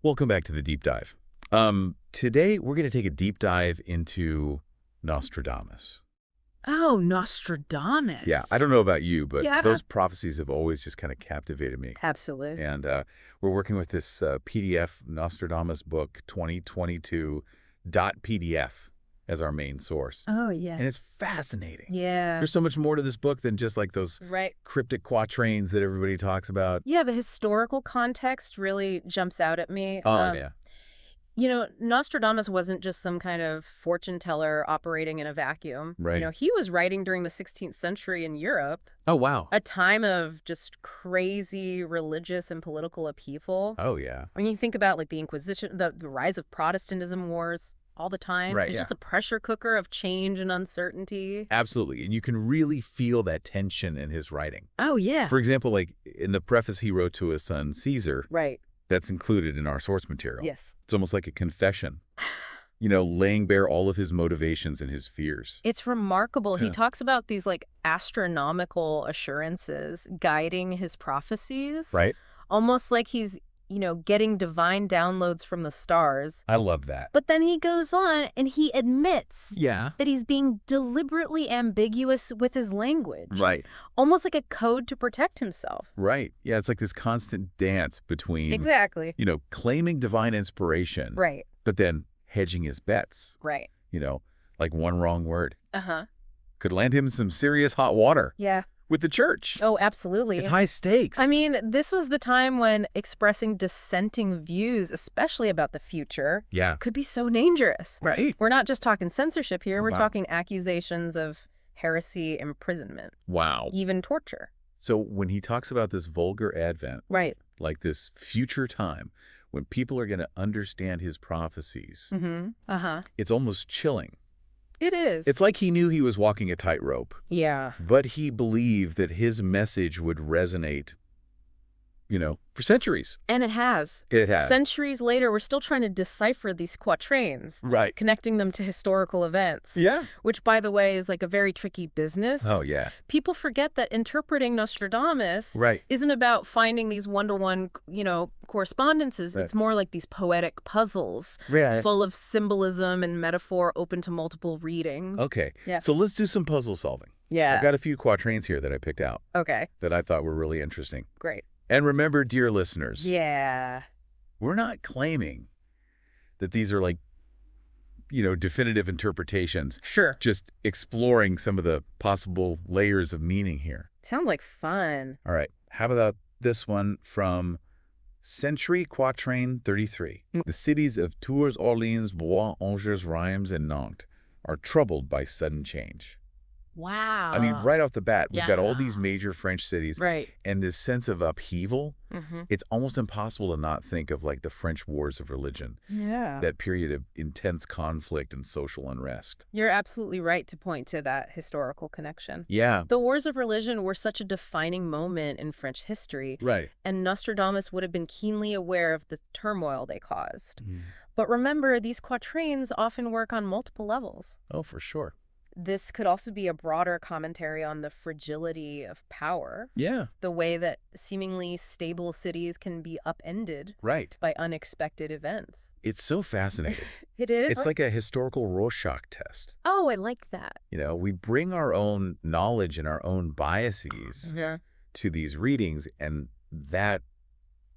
Welcome back to the deep dive. Today we're going to take a deep dive into Nostradamus. Oh, Nostradamus. Yeah, I don't know about you, but Yeah. those prophecies have always just kind of captivated me. Absolutely. And we're working with this PDF Nostradamus book 2022.pdf as our main source. Oh, yeah. And it's fascinating. Yeah. There's so much more to this book than just like those Right. cryptic quatrains that everybody talks about. Yeah, the historical context really jumps out at me. Oh, yeah. You know, Nostradamus wasn't just some kind of fortune teller operating in a vacuum. Right. You know, he was writing during the 16th century in Europe, Oh, wow. a time of just crazy religious and political upheaval. Oh, yeah. When you think about like the Inquisition, the rise of Protestantism wars all the time. Right, It's yeah. just a pressure cooker of change and uncertainty. Absolutely. And you can really feel that tension in his writing. Oh, yeah. For example, like in the preface he wrote to his son Caesar, Right. that's included in our source material. Yes. It's almost like a confession, laying bare all of his motivations and his fears. It's remarkable. He Yeah. talks about these like astronomical assurances guiding his prophecies. Right? Almost like he's, getting divine downloads from the stars. I love that. But then he goes on and he admits Yeah. that he's being deliberately ambiguous with his language. Right. Almost like a code to protect himself. Right. Yeah, it's like this constant dance between, Exactly. claiming divine inspiration, Right. but then hedging his bets. Right. Like one wrong word Uh-huh. could land him in some serious hot water Yeah. with the church. Oh, absolutely. It's high stakes. I mean, this was the time when expressing dissenting views, especially about the future, yeah. could be so dangerous. Right. We're not just talking censorship here. We're Wow. talking accusations of heresy, imprisonment, Wow. even torture. So when he talks about this vulgar advent, Right. like this future time when people are going to understand his prophecies, Mm-hmm. Uh-huh. it's almost chilling. It is. It's like he knew he was walking a tightrope, Yeah. but he believed that his message would resonate, for centuries. And it has. It has. Centuries later, we're still trying to decipher these quatrains, Right. connecting them to historical events. Yeah. Which, by the way, is like a very tricky business. Oh, yeah. People forget that interpreting Nostradamus Right. isn't about finding these one-to-one, correspondences. Right. It's more like these poetic puzzles Right. full of symbolism and metaphor open to multiple readings. Okay. Yeah. So let's do some puzzle solving. Yeah. I've got a few quatrains here that I picked out Okay. that I thought were really interesting. Great. And remember, dear listeners, Yeah. we're not claiming that these are like, definitive interpretations. Sure. Just exploring some of the possible layers of meaning here. Sounds like fun. All right. How about this one from Century Quatrain 33? The cities of Tours, Orleans, Blois, Angers, Reims, and Nantes are troubled by sudden change. Wow. I mean, right off the bat, we've got all yeah. these major French cities Right. and this sense of upheaval. Mm-hmm. It's almost impossible to not think of like the French wars of religion, Yeah. that period of intense conflict and social unrest. You're absolutely right to point to that historical connection. Yeah. The wars of religion were such a defining moment in French history, Right. and Nostradamus would have been keenly aware of the turmoil they caused. But remember, these quatrains often work on multiple levels. Oh, for sure. This could also be a broader commentary on the fragility of power, Yeah. the way that seemingly stable cities can be upended Right. by unexpected events. It's so fascinating. It is? It's like a historical Rorschach test. Oh, I like that. We bring our own knowledge and our own biases Yeah. to these readings, and that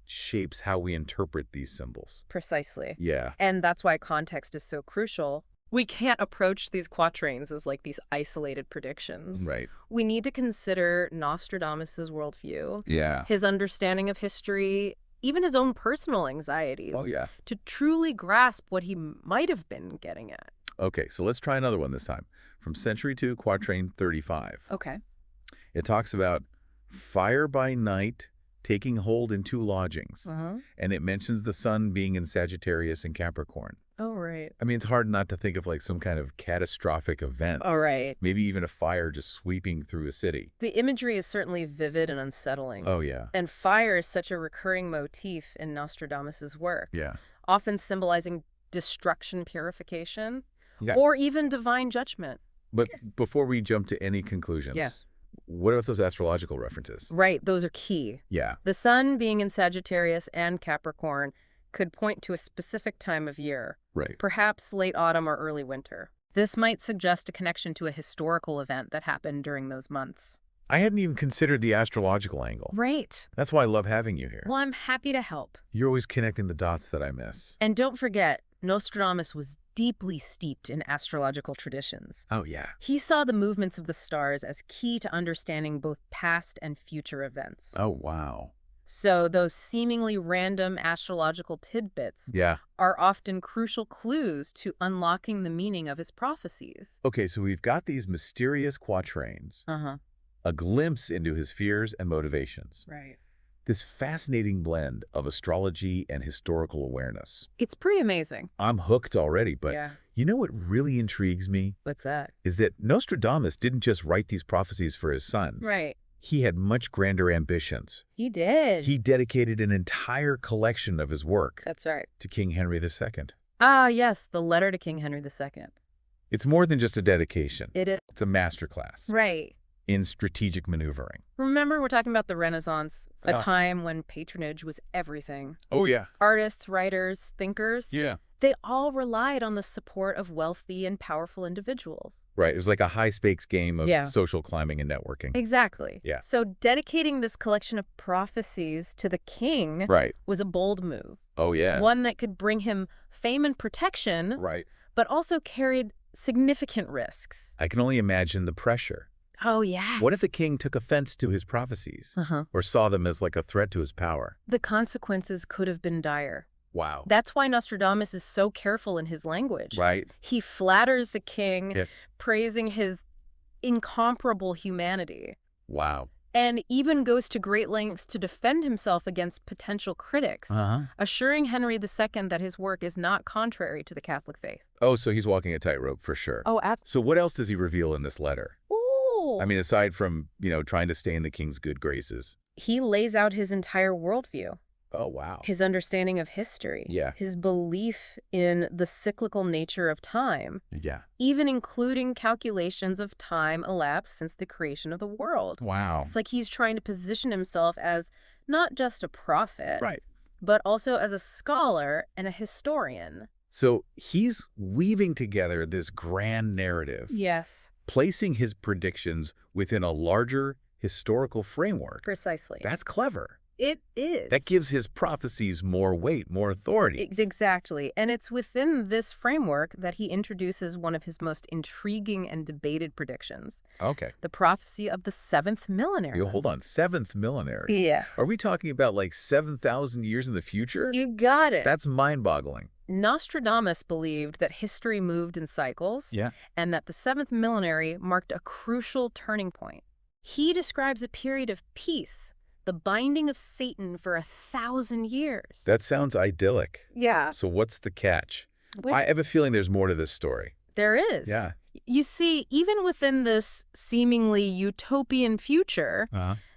shapes how we interpret these symbols. Precisely. Yeah. And that's why context is so crucial. We can't approach these quatrains as like these isolated predictions. Right. We need to consider Nostradamus's worldview, Yeah. his understanding of history, even his own personal anxieties, Oh, yeah. to truly grasp what he might have been getting at. Okay, so let's try another one this time. From Century 2, Quatrain 35. Okay. It talks about fire by night taking hold in two lodgings, Uh-huh. and it mentions the sun being in Sagittarius and Capricorn. Oh, right. I mean, it's hard not to think of like some kind of catastrophic event. All right. Maybe even a fire just sweeping through a city. The imagery is certainly vivid and unsettling. Oh, yeah. And fire is such a recurring motif in Nostradamus's work, Yeah. often symbolizing destruction, purification, Yeah. or even divine judgment. But before we jump to any conclusions, Yeah. what about those astrological references? Right, those are key. Yeah. The sun being in Sagittarius and Capricorn could point to a specific time of year, Right. perhaps late autumn or early winter. This might suggest a connection to a historical event that happened during those months. I hadn't even considered the astrological angle. Right. That's why I love having you here. Well, I'm happy to help. You're always connecting the dots that I miss. And don't forget, Nostradamus was deeply steeped in astrological traditions. Oh, yeah. He saw the movements of the stars as key to understanding both past and future events. Oh, wow. So those seemingly random astrological tidbits Yeah. are often crucial clues to unlocking the meaning of his prophecies. Okay, so we've got these mysterious quatrains, a glimpse into his fears and motivations. Right. This fascinating blend of astrology and historical awareness. It's pretty amazing. I'm hooked already, but Yeah. you know what really intrigues me? What's that? Is that Nostradamus didn't just write these prophecies for his son. Right. He had much grander ambitions. He did. He dedicated an entire collection of his work That's right. to King Henry II. Ah, yes, the letter to King Henry II. It's more than just a dedication. It is. It's a masterclass Right. in strategic maneuvering. Remember, we're talking about the Renaissance, a Yeah. time when patronage was everything. Oh, yeah. Artists, writers, thinkers, Yeah. they all relied on the support of wealthy and powerful individuals. Right. It was like a high-stakes game of Yeah. social climbing and networking. Exactly. Yeah. So dedicating this collection of prophecies to the king Right. was a bold move, Oh, yeah. one that could bring him fame and protection, Right. but also carried significant risks. I can only imagine the pressure. Oh, yeah. What if a king took offense to his prophecies Uh-huh. or saw them as like a threat to his power? The consequences could have been dire. Wow. That's why Nostradamus is so careful in his language. Right. He flatters the king, Yeah. praising his incomparable humanity, Wow. and even goes to great lengths to defend himself against potential critics, Uh-huh. assuring Henry II that his work is not contrary to the Catholic faith. Oh, so he's walking a tightrope for sure. Oh, So what else does he reveal in this letter? Ooh. I mean, aside from, trying to stay in the king's good graces. He lays out his entire worldview, Oh, wow. his understanding of history, Yeah. his belief in the cyclical nature of time, Yeah. even including calculations of time elapsed since the creation of the world. Wow. It's like he's trying to position himself as not just a prophet, Right. but also as a scholar and a historian. So he's weaving together this grand narrative, Yes, placing his predictions within a larger historical framework. precisely. That's clever. It is. That gives his prophecies more weight, more authority. Exactly. And it's within this framework that he introduces one of his most intriguing and debated predictions, Okay. the prophecy of the seventh millenary. Hold on. Seventh millenary. Yeah. Are we talking about like 7,000 years in the future? You got it. That's mind-boggling. Nostradamus believed that history moved in cycles, Yeah. and that the seventh millenary marked a crucial turning point. He describes a period of peace, the binding of Satan for 1,000 years. That sounds idyllic. Yeah. So what's the catch? What- I have a feeling there's more to this story. There is. Yeah. You see, even within this seemingly utopian future,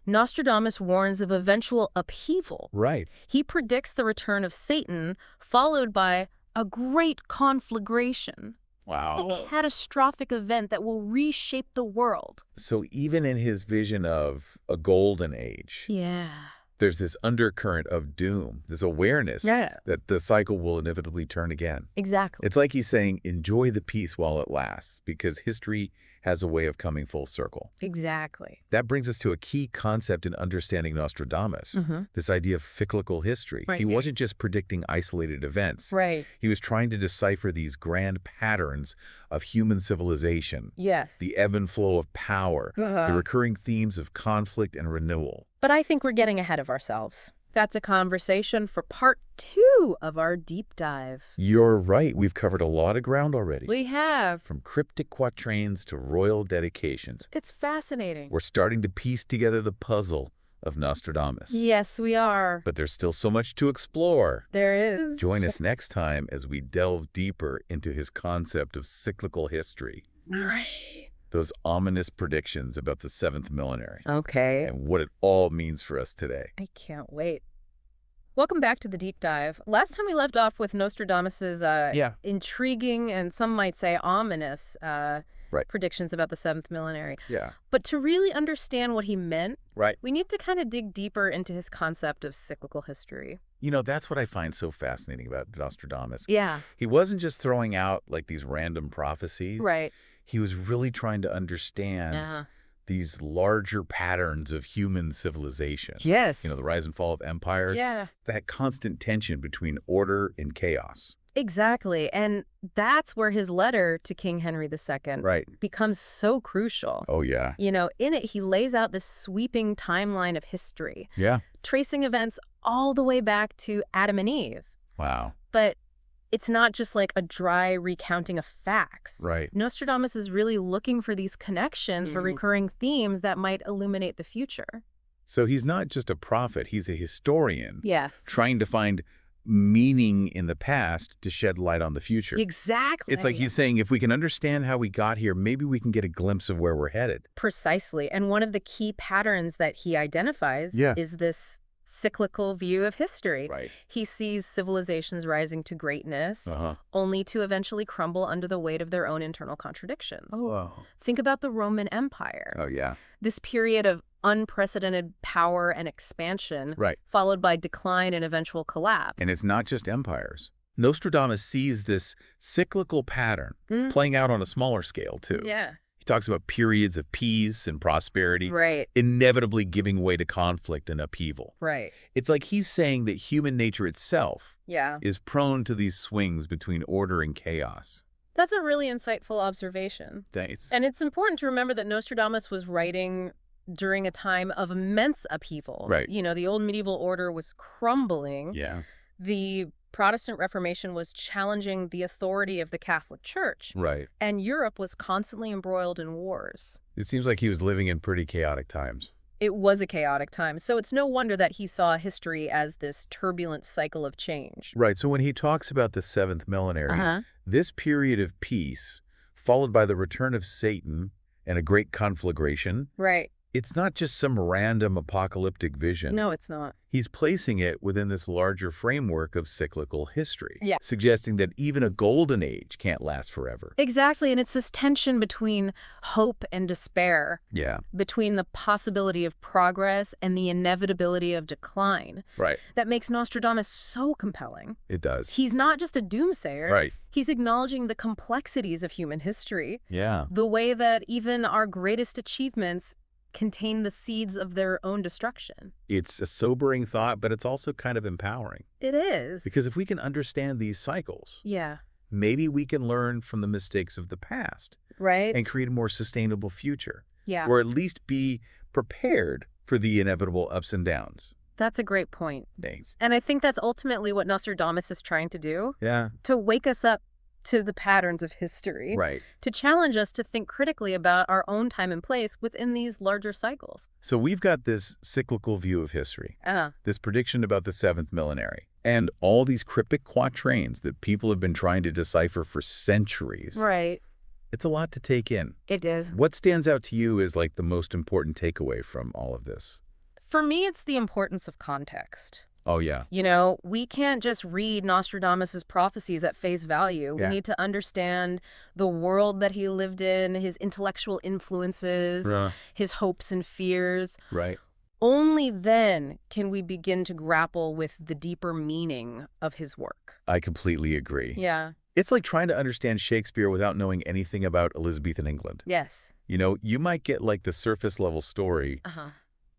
Nostradamus warns of eventual upheaval. Right. He predicts the return of Satan, followed by a great conflagration, Wow. a catastrophic event that will reshape the world. So even in his vision of a golden age, Yeah. there's this undercurrent of doom, this awareness Yeah. that the cycle will inevitably turn again. Exactly. It's like he's saying, enjoy the peace while it lasts, because history has a way of coming full circle. Exactly. That brings us to a key concept in understanding Nostradamus, this idea of cyclical history. Right. He wasn't just predicting isolated events. Right. He was trying to decipher these grand patterns of human civilization, Yes. the ebb and flow of power, the Uh-huh. recurring themes of conflict and renewal. But I think we're getting ahead of ourselves. That's a conversation for part 2 of our deep dive. You're right. We've covered a lot of ground already. We have. From cryptic quatrains to royal dedications. It's fascinating. We're starting to piece together the puzzle of Nostradamus. Yes, we are. But there's still so much to explore. There is. Join us next time as we delve deeper into his concept of cyclical history. Right. Those ominous predictions about the seventh millenary. Okay. And what it all means for us today. I can't wait. Welcome back to the deep dive. Last time we left off with Nostradamus's intriguing and some might say ominous predictions about the seventh millenary. Yeah. But to really understand what he meant, Right. we need to kind of dig deeper into his concept of cyclical history. That's what I find so fascinating about Nostradamus. Yeah. He wasn't just throwing out like these random prophecies. Right. He was really trying to understand these larger patterns of human civilization. Yes. The rise and fall of empires. Yeah. That constant tension between order and chaos. Exactly. And that's where his letter to King Henry II becomes so crucial. Oh, yeah. In it, he lays out this sweeping timeline of history. Yeah. Tracing events all the way back to Adam and Eve. Wow. But it's not just like a dry recounting of facts. Right. Nostradamus is really looking for these connections or recurring themes that might illuminate the future. So he's not just a prophet, he's a historian. Yes. Trying to find meaning in the past to shed light on the future. Exactly. It's like he's saying, if we can understand how we got here, maybe we can get a glimpse of where we're headed. Precisely. And one of the key patterns that he identifies is this cyclical view of history. Right. He sees civilizations rising to greatness, only to eventually crumble under the weight of their own internal contradictions. Oh. Think about the Roman Empire. Oh, yeah. This period of unprecedented power and expansion, followed by decline and eventual collapse. And it's not just empires. Nostradamus sees this cyclical pattern playing out on a smaller scale, too. Yeah. He talks about periods of peace and prosperity, Right. inevitably giving way to conflict and upheaval. Right. It's like he's saying that human nature itself Yeah. is prone to these swings between order and chaos. That's a really insightful observation. Thanks. And it's important to remember that Nostradamus was writing during a time of immense upheaval. Right. The old medieval order was crumbling. Yeah. The Protestant Reformation was challenging the authority of the Catholic Church. Right. And Europe was constantly embroiled in wars. It seems like he was living in pretty chaotic times. It was a chaotic time, so it's no wonder that he saw history as this turbulent cycle of change. Right. So when he talks about the seventh millenary, this period of peace, followed by the return of Satan and a great conflagration, Right. it's not just some random apocalyptic vision. No, it's not. He's placing it within this larger framework of cyclical history, Yeah. suggesting that even a golden age can't last forever. Exactly, and it's this tension between hope and despair, Yeah. between the possibility of progress and the inevitability of decline, Right. that makes Nostradamus so compelling. It does. He's not just a doomsayer. Right. He's acknowledging the complexities of human history, Yeah. the way that even our greatest achievements contain the seeds of their own destruction. It's a sobering thought, but it's also kind of empowering. It is. Because if we can understand these cycles, Yeah. maybe we can learn from the mistakes of the past Right? and create a more sustainable future. Yeah. Or at least be prepared for the inevitable ups and downs. That's a great point. Thanks. And I think that's ultimately what Nostradamus is trying to do, Yeah. to wake us up to the patterns of history, Right. to challenge us to think critically about our own time and place within these larger cycles. So we've got this cyclical view of history, this prediction about the seventh millenary, and all these cryptic quatrains that people have been trying to decipher for centuries. Right. It's a lot to take in. It is. What stands out to you as like the most important takeaway from all of this? For me, it's the importance of context. Oh, yeah. We can't just read Nostradamus's prophecies at face value. Yeah. We need to understand the world that he lived in, his intellectual influences, his hopes and fears. Right. Only then can we begin to grapple with the deeper meaning of his work. I completely agree. Yeah. It's like trying to understand Shakespeare without knowing anything about Elizabethan England. Yes. You might get like the surface level story,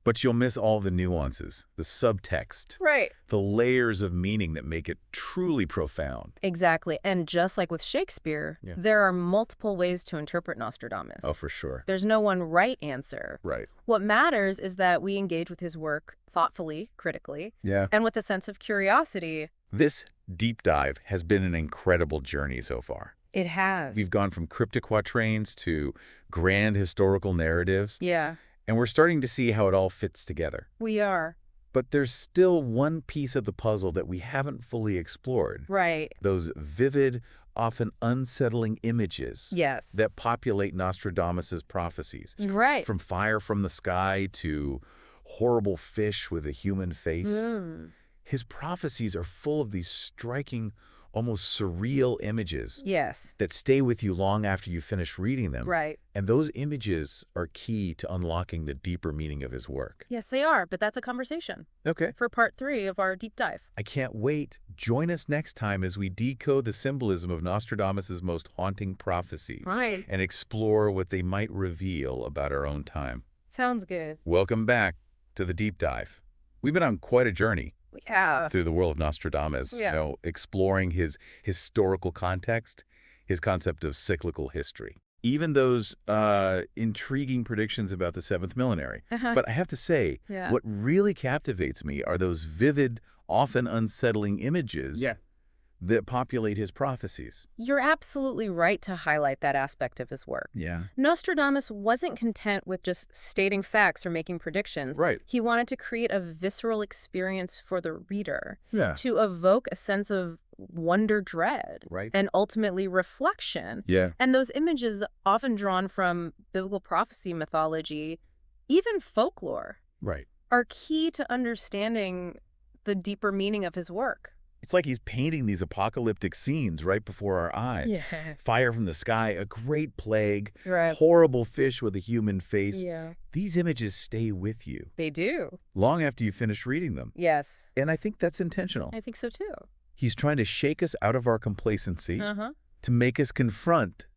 but you'll miss all the nuances, the subtext, Right. the layers of meaning that make it truly profound. Exactly. And just like with Shakespeare, there are multiple ways to interpret Nostradamus. Oh, for sure. There's no one right answer. Right. What matters is that we engage with his work thoughtfully, critically, Yeah. and with a sense of curiosity. This deep dive has been an incredible journey so far. It has. We've gone from cryptic quatrains to grand historical narratives. Yeah, And we're starting to see how it all fits together. we are. But there's still one piece of the puzzle that we haven't fully explored. Right. Those vivid, often unsettling images Yes. that populate Nostradamus's prophecies. Right. From fire from the sky to horrible fish with a human face. His prophecies are full of these striking, almost surreal images Yes. that stay with you long after you finish reading them. Right. And those images are key to unlocking the deeper meaning of his work. Yes, they are, but that's a conversation Okay. for part 3 of our deep dive. I can't wait. Join us next time as we decode the symbolism of Nostradamus' most haunting prophecies and explore what they might reveal about our own time. Sounds good. Welcome back to the deep dive. We've been on quite a journey Yeah. through the world of Nostradamus, exploring his historical context, his concept of cyclical history, even those intriguing predictions about the seventh millenary. But I have to say, what really captivates me are those vivid, often unsettling images that populate his prophecies. You're absolutely right to highlight that aspect of his work. Yeah. Nostradamus wasn't content with just stating facts or making predictions. Right. He wanted to create a visceral experience for the reader, Yeah. to evoke a sense of wonder, dread, Right. and ultimately reflection. Yeah. And those images, often drawn from biblical prophecy mythology, even folklore, Right. are key to understanding the deeper meaning of his work. It's like he's painting these apocalyptic scenes right before our eyes. Yeah. Fire from the sky, a great plague, Right. horrible fish with a human face. Yeah. These images stay with you They do. long after you finish reading them. Yes. And I think that's intentional. I think so too. He's trying to shake us out of our complacency to make us confront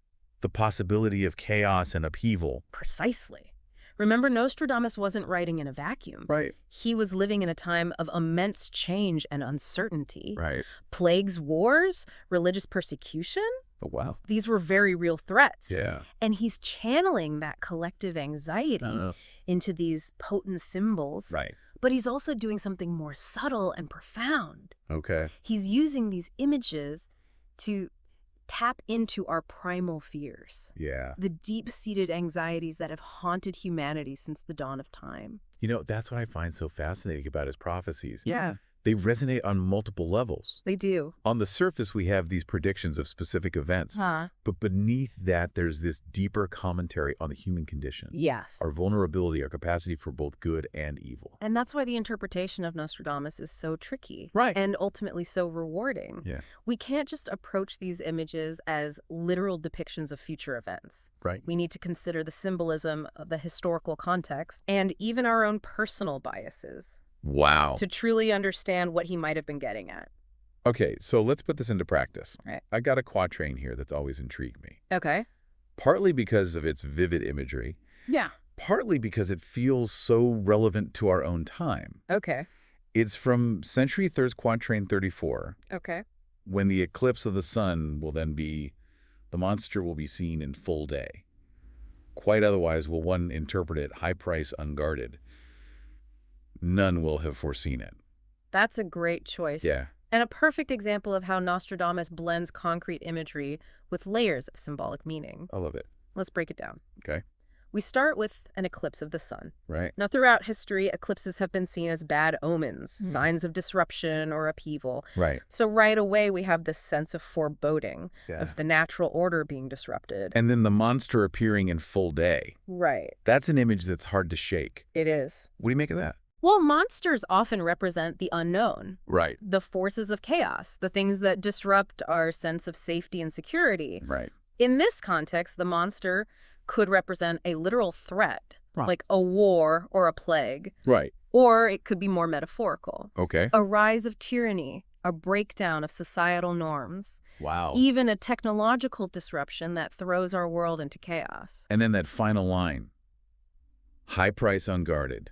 the possibility of chaos and upheaval. Precisely. Remember, Nostradamus wasn't writing in a vacuum. Right. He was living in a time of immense change and uncertainty. Right. Plagues, wars, religious persecution. Oh, wow. These were very real threats. Yeah. And he's channeling that collective anxiety into these potent symbols. Right. But he's also doing something more subtle and profound. Okay. He's using these images to tap into our primal fears. Yeah. The deep-seated anxieties that have haunted humanity since the dawn of time. You know, that's what I find so fascinating about his prophecies. Yeah. They resonate on multiple levels. They do. On the surface, we have these predictions of specific events. But beneath that, there's this deeper commentary on the human condition. Yes. Our vulnerability, our capacity for both good and evil. And that's why the interpretation of Nostradamus is so tricky. Right. And ultimately so rewarding. Yeah. We can't just approach these images as literal depictions of future events. Right. We need to consider the symbolism of the historical context and even our own personal biases. Wow. To truly understand what he might have been getting at. Okay, so let's put this into practice. Right. I got a quatrain here that's always intrigued me. Okay. Partly because of its vivid imagery. Yeah. Partly because it feels so relevant to our own time. Okay. It's from Century 3rd Quatrain 34. Okay. When the eclipse of the sun will then be, the monster will be seen in full day. Quite otherwise will one interpret it high price unguarded. None will have foreseen it. That's a great choice. Yeah. And a perfect example of how Nostradamus blends concrete imagery with layers of symbolic meaning. I love it. Let's break it down. Okay. We start with an eclipse of the sun. Right. Now, throughout history, eclipses have been seen as bad omens, signs of disruption or upheaval. Right. So right away, we have this sense of foreboding, of the natural order being disrupted. And then the monster appearing in full day. Right. That's an image that's hard to shake. It is. What do you make of that? Well, monsters often represent the unknown. Right. The forces of chaos, the things that disrupt our sense of safety and security. Right. In this context, the monster could represent a literal threat, like a war or a plague. Right. Or it could be more metaphorical. Okay. A rise of tyranny, a breakdown of societal norms. Wow. Even a technological disruption that throws our world into chaos. And then that final line. High price unguarded.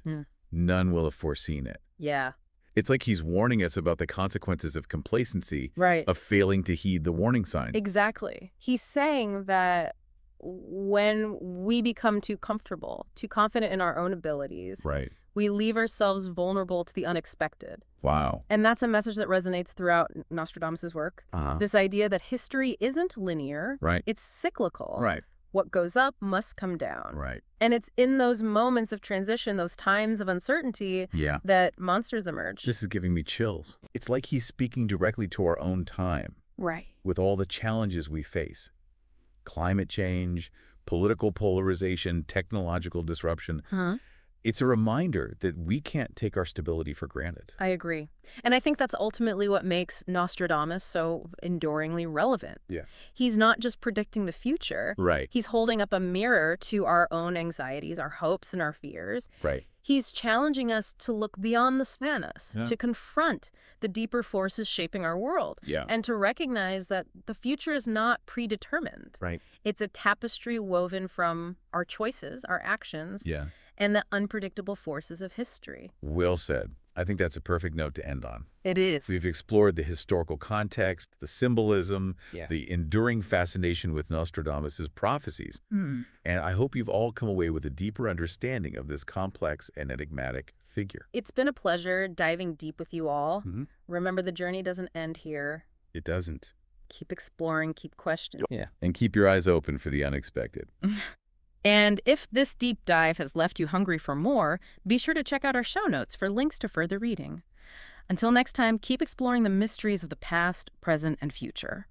None will have foreseen it. Yeah. It's like he's warning us about the consequences of complacency, Right. of failing to heed the warning sign. Exactly. He's saying that when we become too comfortable, too confident in our own abilities, Right. we leave ourselves vulnerable to the unexpected. Wow. And that's a message that resonates throughout Nostradamus' work. This idea that history isn't linear. Right. It's cyclical. Right. What goes up must come down. Right. And it's in those moments of transition, those times of uncertainty, Yeah. that monsters emerge. This is giving me chills. It's like he's speaking directly to our own time. Right. With all the challenges we face. Climate change, political polarization, technological disruption. It's a reminder that we can't take our stability for granted. I agree. And I think that's ultimately what makes Nostradamus so enduringly relevant. Yeah. He's not just predicting the future. Right. He's holding up a mirror to our own anxieties, our hopes, and our fears. Right. He's challenging us to look beyond the Spanish, to confront the deeper forces shaping our world, and to recognize that the future is not predetermined. Right. It's a tapestry woven from our choices, our actions, and the unpredictable forces of history. Well said. I think that's a perfect note to end on. It is. We've explored the historical context, the symbolism, the enduring fascination with Nostradamus' prophecies. And I hope you've all come away with a deeper understanding of this complex and enigmatic figure. It's been a pleasure diving deep with you all. Remember, the journey doesn't end here. It doesn't. Keep exploring, keep questioning. Yeah. And keep your eyes open for the unexpected. And if this deep dive has left you hungry for more, be sure to check out our show notes for links to further reading. Until next time, keep exploring the mysteries of the past, present, and future.